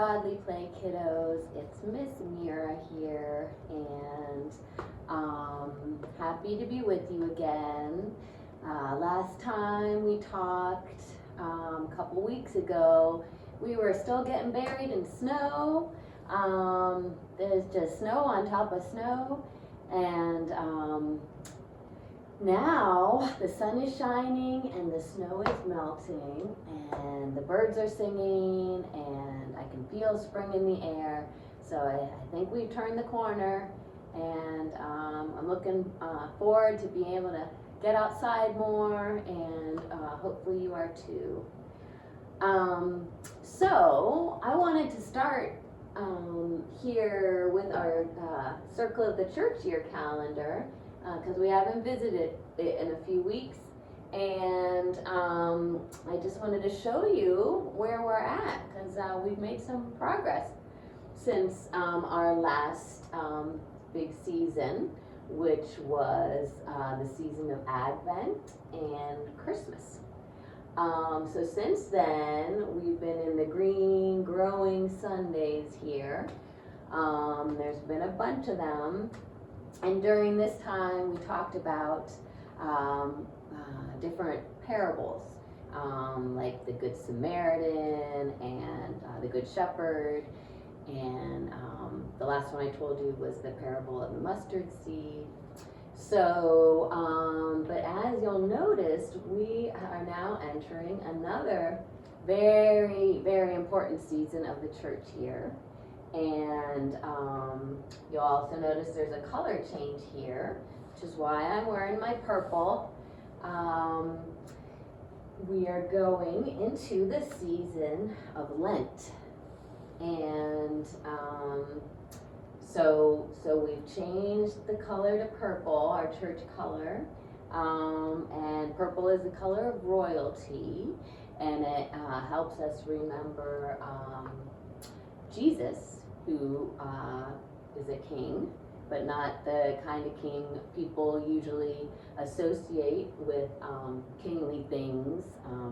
Godly Play kiddos, it's Miss Mira here, and happy to be with you again. Last time we talked, a couple weeks ago, we were still getting buried in snow. There's just snow on top of snow, and now the sun is shining and the snow is melting and the birds are singing and I can feel spring in the air. So I think we've turned the corner, and I'm looking forward to being able to get outside more, and hopefully you are too. So I wanted to start here with our Circle of the Church Year calendar, because we haven't visited it in a few weeks, and I just wanted to show you where we're at, because we've made some progress since our last big season, which was the season of Advent and Christmas. So since then, we've been in the green growing Sundays here. There's been a bunch of them. And during this time, we talked about different parables, like the Good Samaritan and the Good Shepherd. And the last one I told you was the parable of the mustard seed. So, but as you'll notice, we are now entering another very, very important season of the church year. And you'll also notice there's a color change here, which is why I'm wearing my purple. We are going into the season of Lent. And so we've changed the color to purple, our church color. And purple is the color of royalty, and it helps us remember Jesus, who is a king, but not the kind of king people usually associate with kingly things,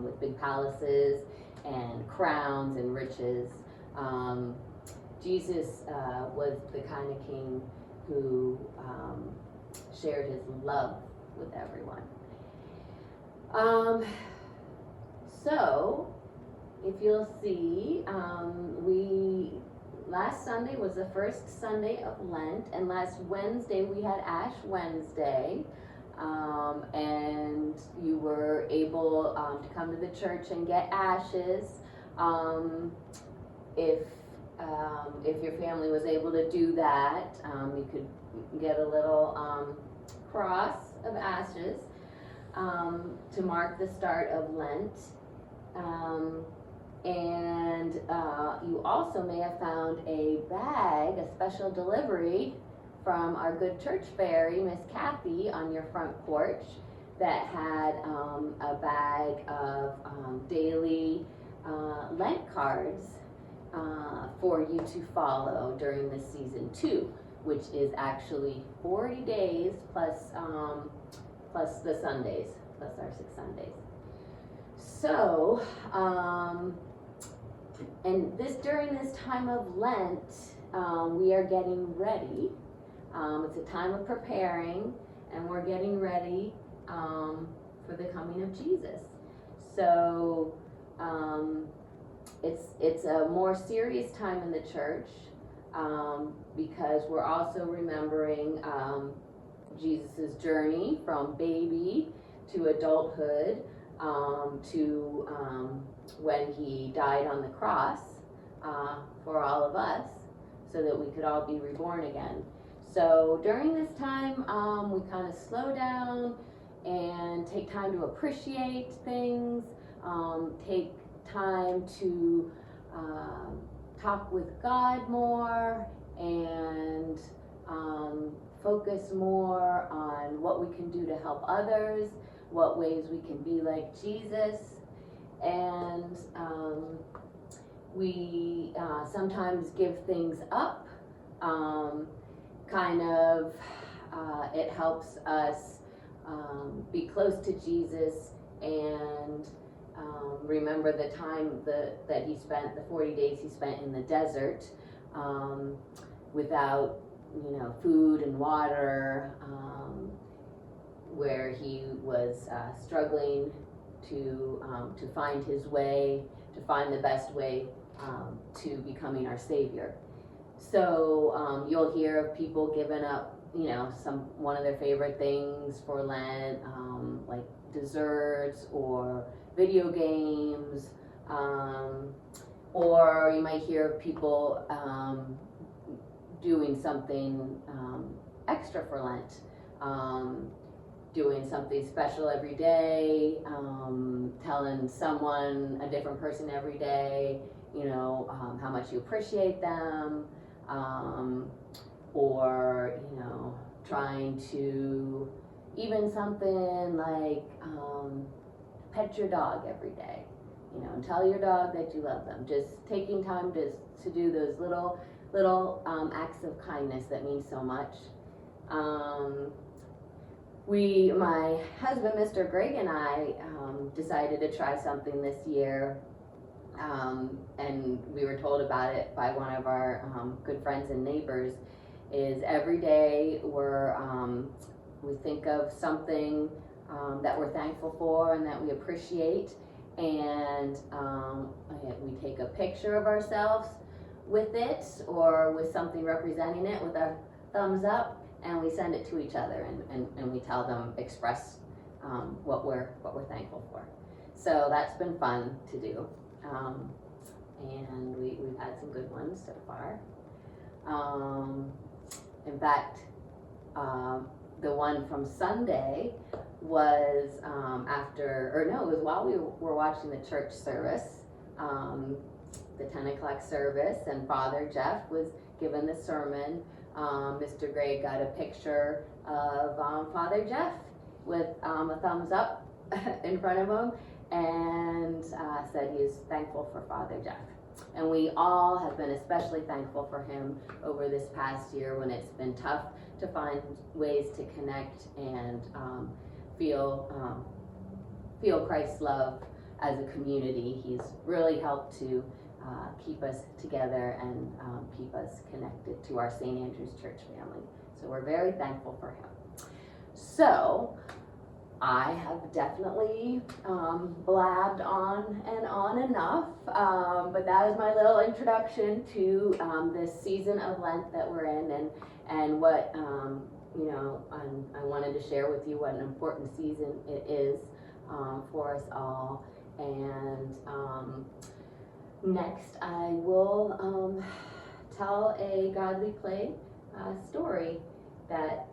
with big palaces and crowns and riches. Jesus was the kind of king who shared his love with everyone. So, if you'll see, last Sunday was the first Sunday of Lent, and last Wednesday we had Ash Wednesday, and you were able to come to the church and get ashes. If your family was able to do that, you could get a little cross of ashes to mark the start of Lent. And you also may have found a bag, a special delivery from our good church fairy, Miss Kathy, on your front porch that had a bag of daily Lent cards for you to follow during this season too, which is actually 40 days plus the Sundays, plus our 6 Sundays. So, and during this time of Lent, we are getting ready. It's a time of preparing, and we're getting ready for the coming of Jesus. So, it's a more serious time in the church because we're also remembering Jesus' journey from baby to adulthood, to when he died on the cross for all of us, so that we could all be reborn again. So during this time, we kind of slow down and take time to appreciate things, take time to talk with God more, and focus more on what we can do to help others, what ways we can be like Jesus. And we sometimes give things up. It helps us be close to Jesus and remember the time that he spent, the 40 days he spent in the desert, without, food and water, where he was struggling to find his way, to find the best way to becoming our Savior. So you'll hear of people giving up, one of their favorite things for Lent, like desserts or video games, or you might hear of people doing something extra for Lent, doing something special every day, telling someone, a different person every day, how much you appreciate them, or, trying to, even something like pet your dog every day, and tell your dog that you love them. Just taking time to do those little acts of kindness that mean so much. My husband, Mr. Greg, and I decided to try something this year, and we were told about it by one of our good friends and neighbors. Is every day we think of something that we're thankful for and that we appreciate, and we take a picture of ourselves with it or with something representing it with our thumbs up, and we send it to each other, and we tell them, express what we're thankful for. So that's been fun to do, and we've had some good ones so far. In fact, the one from Sunday was it was while we were watching the church service, the 10 o'clock service, and Father Jeff was given the sermon. Mr. Gray got a picture of Father Jeff with a thumbs up in front of him, and said he is thankful for Father Jeff. And we all have been especially thankful for him over this past year when it's been tough to find ways to connect and feel Christ's love as a community. He's really helped to keep us together and keep us connected to our St. Andrew's Church family. So we're very thankful for him. So I have definitely blabbed on and on enough, but that is my little introduction to this season of Lent that we're in, and what I wanted to share with you what an important season it is for us all. And next I will tell a godly play story that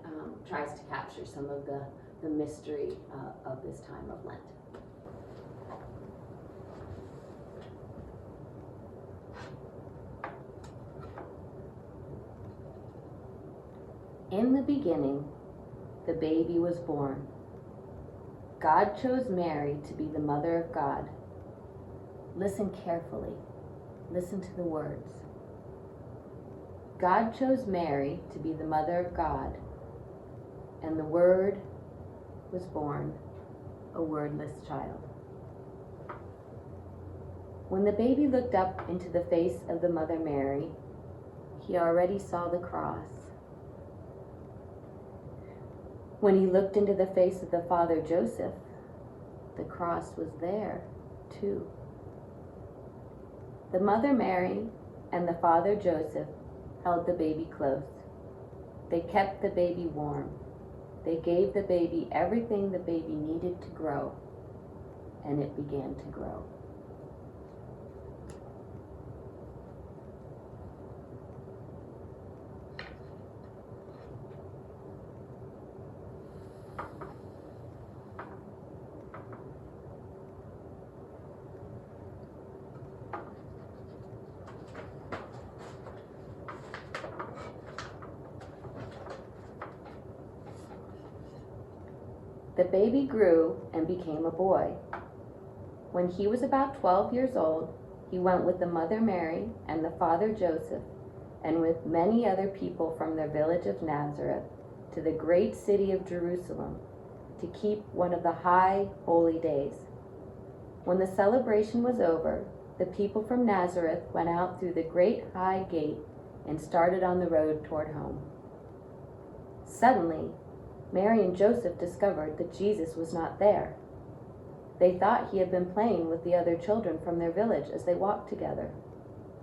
tries to capture some of the mystery of this time of Lent. In the beginning, the baby was born. God chose Mary to be the mother of God. Listen carefully. Listen to the words. God chose Mary to be the mother of God, and the Word was born, a wordless child. When the baby looked up into the face of the Mother Mary, he already saw the cross. When he looked into the face of the Father Joseph, the cross was there, too. The Mother Mary and the Father Joseph held the baby close. They kept the baby warm. They gave the baby everything the baby needed to grow, and it began to grow. The baby grew and became a boy. When he was about 12 years old, he went with the Mother Mary and the Father Joseph, and with many other people from their village of Nazareth, to the great city of Jerusalem, to keep one of the high holy days. When the celebration was over, the people from Nazareth went out through the great high gate and started on the road toward home. Suddenly, Mary and Joseph discovered that Jesus was not there. They thought he had been playing with the other children from their village as they walked together.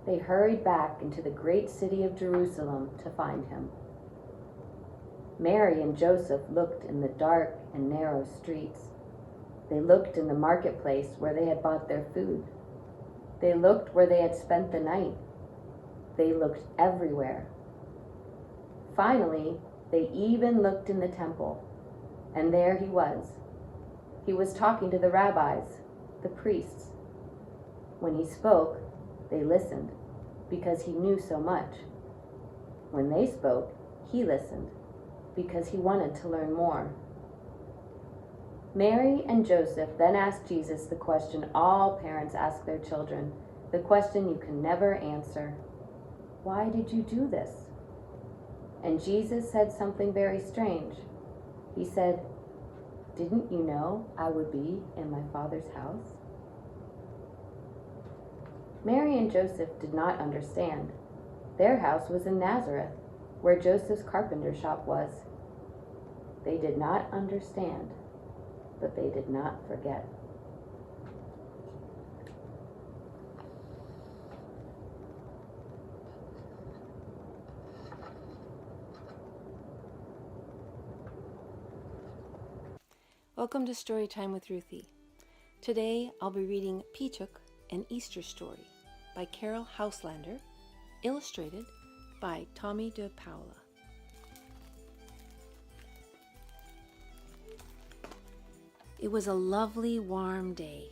They hurried back into the great city of Jerusalem to find him. Mary and Joseph looked in the dark and narrow streets. They looked in the marketplace where they had bought their food. They looked where they had spent the night. They looked everywhere. Finally, they even looked in the temple, and there he was. He was talking to the rabbis, the priests. When he spoke, they listened, because he knew so much. When they spoke, he listened, because he wanted to learn more. Mary and Joseph then asked Jesus the question all parents ask their children, the question you can never answer. Why did you do this? And Jesus said something very strange. He said, "Didn't you know I would be in my Father's house?" Mary and Joseph did not understand. Their house was in Nazareth, where Joseph's carpenter shop was. They did not understand, but they did not forget. Welcome to Storytime with Ruthie. Today I'll be reading Peacock, an Easter Story by Carol Houselander, illustrated by Tommy de Paula. It was a lovely warm day.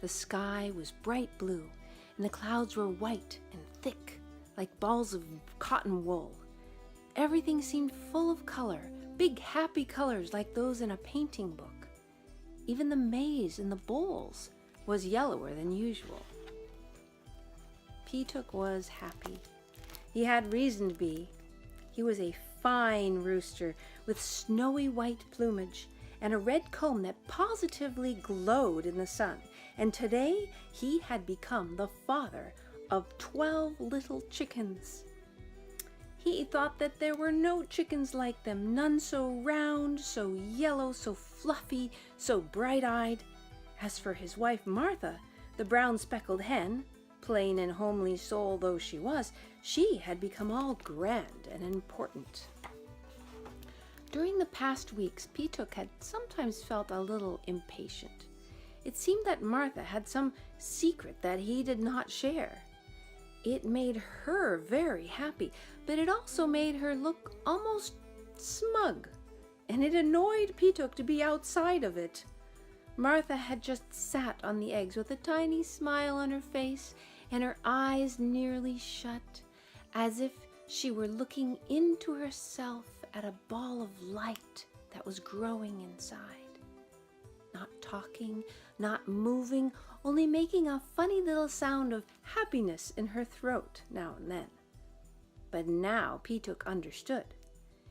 The sky was bright blue and the clouds were white and thick like balls of cotton wool. Everything seemed full of color, big happy colors like those in a painting book. Even the maize in the bowls was yellower than usual. Peacock was happy. He had reason to be. He was a fine rooster with snowy white plumage and a red comb that positively glowed in the sun. And today he had become the father of 12 little chickens. He thought that there were no chickens like them, none so round, so yellow, so fluffy, so bright-eyed. As for his wife Martha, the brown speckled hen, plain and homely soul though she was, she had become all grand and important. During the past weeks, Peacock had sometimes felt a little impatient. It seemed that Martha had some secret that he did not share. It made her very happy, but it also made her look almost smug, and it annoyed Peacock to be outside of it. Martha had just sat on the eggs with a tiny smile on her face and her eyes nearly shut, as if she were looking into herself at a ball of light that was growing inside. Not talking, not moving, only making a funny little sound of happiness in her throat now and then. But now Peacock understood.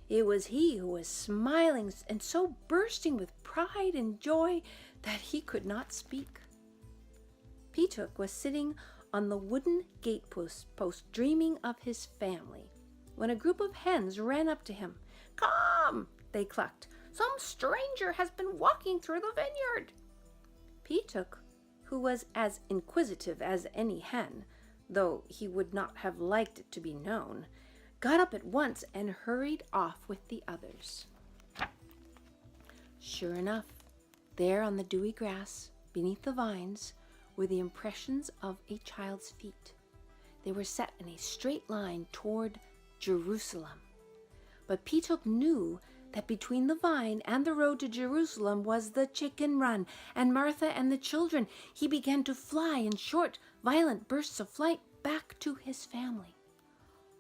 It was he who was smiling and so bursting with pride and joy that he could not speak. Peacock was sitting on the wooden gatepost dreaming of his family, when a group of hens ran up to him. "Come," they clucked, "some stranger has been walking through the vineyard." Peacock, who was as inquisitive as any hen, though he would not have liked it to be known, got up at once and hurried off with the others. Sure enough, there on the dewy grass, beneath the vines, were the impressions of a child's feet. They were set in a straight line toward Jerusalem. But Peacock knew that between the vine and the road to Jerusalem was the chicken run, and Martha and the children. He began to fly in short, violent bursts of flight back to his family.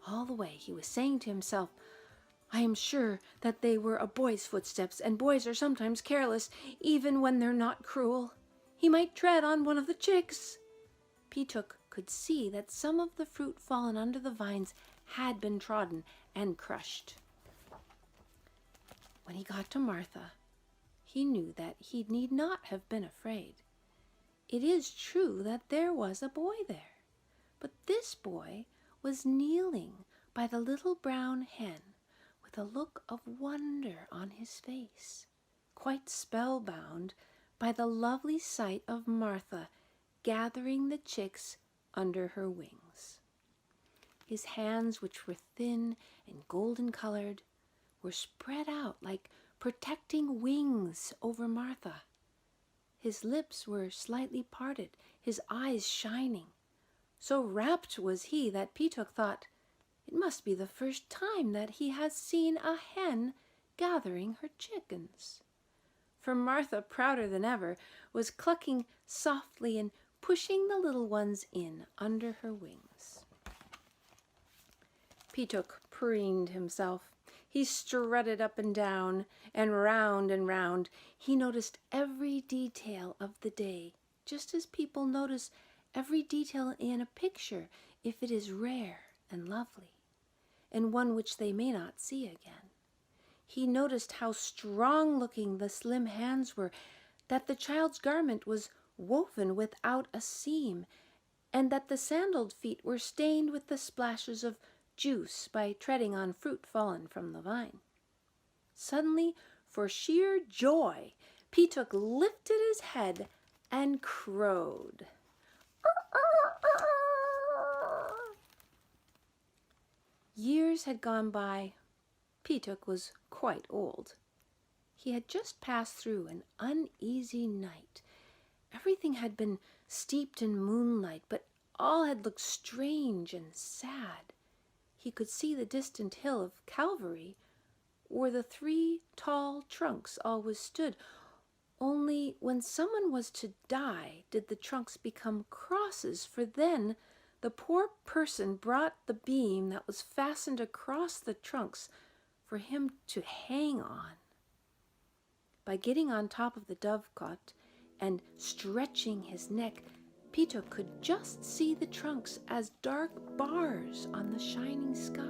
All the way he was saying to himself, "I am sure that they were a boy's footsteps, and boys are sometimes careless, even when they're not cruel. He might tread on one of the chicks." Peacock could see that some of the fruit fallen under the vines had been trodden and crushed. When he got to Martha, he knew that he need not have been afraid. It is true that there was a boy there, but this boy was kneeling by the little brown hen with a look of wonder on his face, quite spellbound by the lovely sight of Martha gathering the chicks under her wings. His hands, which were thin and golden colored, were spread out like protecting wings over Martha. His lips were slightly parted, his eyes shining. So rapt was he that Petuk thought, it must be the first time that he has seen a hen gathering her chickens. For Martha, prouder than ever, was clucking softly and pushing the little ones in under her wings. Petuk preened himself. He strutted up and down, and round and round. He noticed every detail of the day, just as people notice every detail in a picture if it is rare and lovely, and one which they may not see again. He noticed how strong-looking the slim hands were, that the child's garment was woven without a seam, and that the sandaled feet were stained with the splashes of juice by treading on fruit fallen from the vine. Suddenly, for sheer joy, Petuk lifted his head and crowed. Years had gone by. Petuk was quite old. He had just passed through an uneasy night. Everything had been steeped in moonlight, but all had looked strange and sad. He could see the distant hill of Calvary, where the 3 tall trunks always stood. Only when someone was to die did the trunks become crosses, for then the poor person brought the beam that was fastened across the trunks for him to hang on. By getting on top of the dovecot and stretching his neck, Petuk could just see the trunks as dark bars on the shining sky.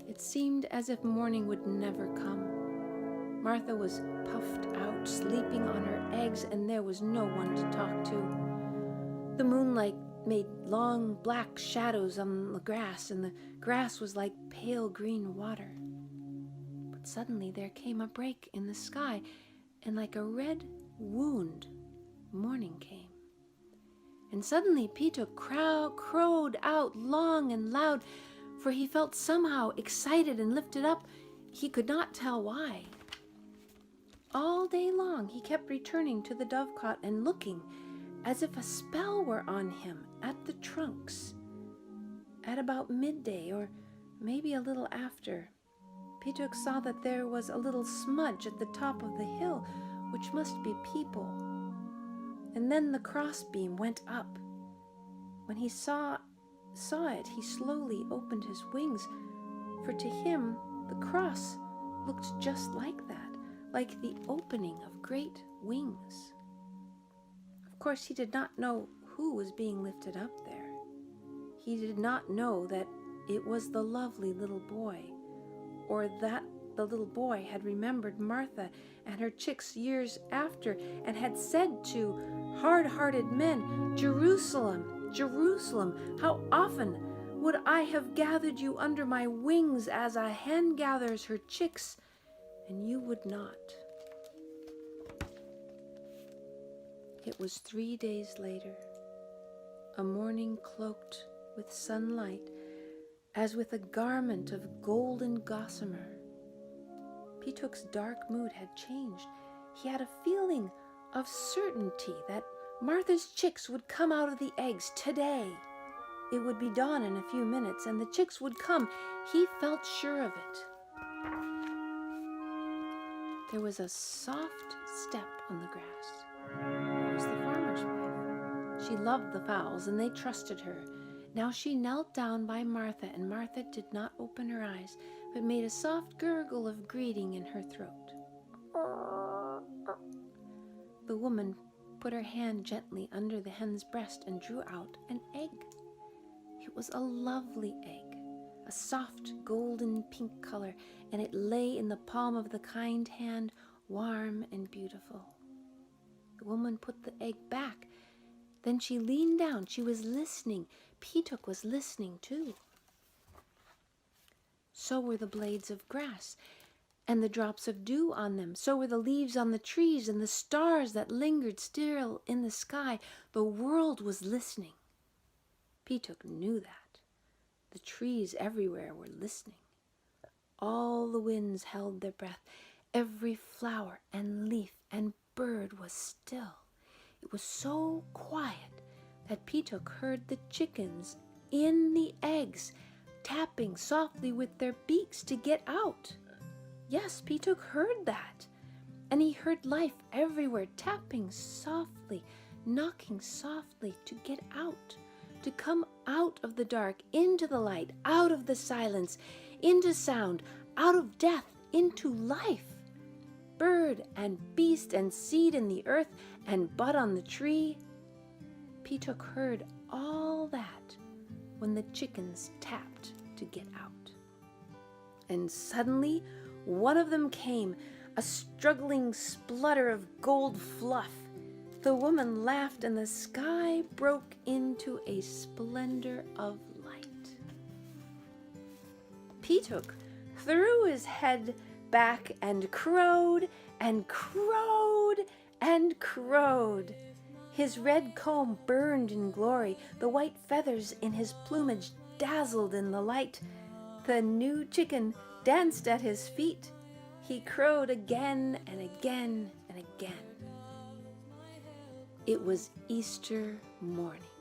It seemed as if morning would never come. Martha was puffed out, sleeping on her eggs, and there was no one to talk to. The moonlight made long black shadows on the grass, and the grass was like pale green water. But suddenly there came a break in the sky, and like a red wound, morning came. And suddenly Petuk crowed out long and loud, for he felt somehow excited and lifted up. He could not tell why. All day long he kept returning to the dovecot and looking as if a spell were on him at the trunks. At about midday, or maybe a little after, Petuk saw that there was a little smudge at the top of the hill, which must be people. And then the crossbeam went up. When he saw it, he slowly opened his wings, for to him the cross looked just like that, like the opening of great wings. Of course, he did not know who was being lifted up there. He did not know that it was the lovely little boy, or that the little boy had remembered Martha and her chicks years after, and had said to hard-hearted men, "Jerusalem, Jerusalem, how often would I have gathered you under my wings as a hen gathers her chicks, and you would not." It was 3 days later, a morning cloaked with sunlight as with a garment of golden gossamer. Petuk's dark mood had changed. He had a feeling of certainty that Martha's chicks would come out of the eggs today. It would be dawn in a few minutes, and the chicks would come. He felt sure of it. There was a soft step on the grass. It was the farmer's wife. She loved the fowls, and they trusted her. Now she knelt down by Martha, and Martha did not open her eyes, but made a soft gurgle of greeting in her throat. The woman put her hand gently under the hen's breast and drew out an egg. It was a lovely egg, a soft golden pink color, and it lay in the palm of the kind hand, warm and beautiful. The woman put the egg back. Then she leaned down. She was listening. Petuk was listening too. So were the blades of grass and the drops of dew on them. So were the leaves on the trees and the stars that lingered still in the sky. The world was listening. Petuk knew that. The trees everywhere were listening. All the winds held their breath. Every flower and leaf and bird was still. It was so quiet that Petuk heard the chickens in the eggs tapping softly with their beaks to get out. Yes, Petuk heard that. And he heard life everywhere tapping softly, knocking softly to get out, to come out of the dark, into the light, out of the silence, into sound, out of death, into life. Bird and beast and seed in the earth and bud on the tree. Petuk heard all that when the chickens tapped to get out. And suddenly one of them came, a struggling splutter of gold fluff. The woman laughed and the sky broke into a splendor of light. Petuk threw his head back and crowed and crowed and crowed. His red comb burned in glory. The white feathers in his plumage dazzled in the light. The new chicken danced at his feet. He crowed again and again and again. It was Easter morning.